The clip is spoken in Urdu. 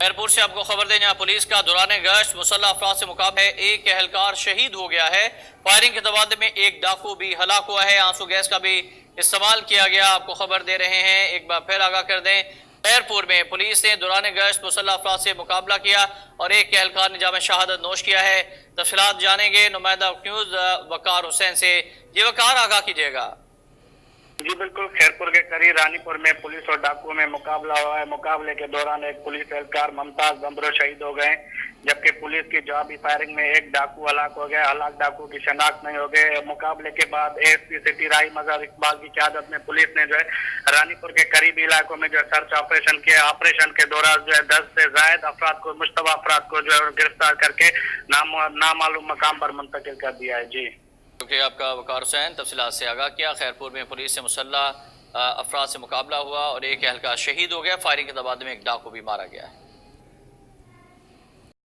ایئرپورٹ سے آپ کو خبر دیں جہاں پولیس کا دوران گشت مسلح افراد سے مقابلہ ہے، ایک اہلکار شہید ہو گیا ہے۔ فائرنگ کے تبادلے میں ایک ڈاکو بھی ہلاک ہوا ہے۔ آنسو گیس کا بھی استعمال کیا گیا، آپ کو خبر دے رہے ہیں، ایک بار پھر آگاہ کر دیں۔ ایئرپورٹ میں پولیس نے دوران گشت مسلح افراد سے مقابلہ کیا اور ایک اہلکار نے جام شہادت نوش کیا ہے۔ تفصیلات جانیں گے نمائندہ نیوز وقار حسین سے۔ یہ وقار آگاہ کیجیے گا۔ جی بالکل، خیرپور کے قریب رانی پور میں پولیس اور ڈاکو میں مقابلہ ہوا ہے۔ مقابلے کے دوران ایک پولیس اہلکار ممتاز بمبرو شہید ہو گئے، جبکہ پولیس کی جوابی فائرنگ میں ایک ڈاکو ہلاک ہو گیا۔ ہلاک ڈاکو کی شناخت نہیں ہو گئے۔ مقابلے کے بعد ایس پی سٹی رائی مظہر اقبال کی قیادت میں پولیس نے رانی پور کے قریبی علاقوں میں سرچ آپریشن کیا۔ آپریشن کے دوران 10 سے زائد افراد کو، مشتبہ افراد کو گرفتار کر کے نامعلوم مقام پر منتقل کر دیا ہے۔ جی کیونکہ آپ کا وقار حسین تفصیلات سے آگاہ کیا۔ خیرپور میں پولیس سے مسلح افراد سے مقابلہ ہوا اور ایک اہلکار شہید ہو گیا۔ فائرنگ کے تبادلے میں ایک ڈاکو بھی مارا گیا ہے۔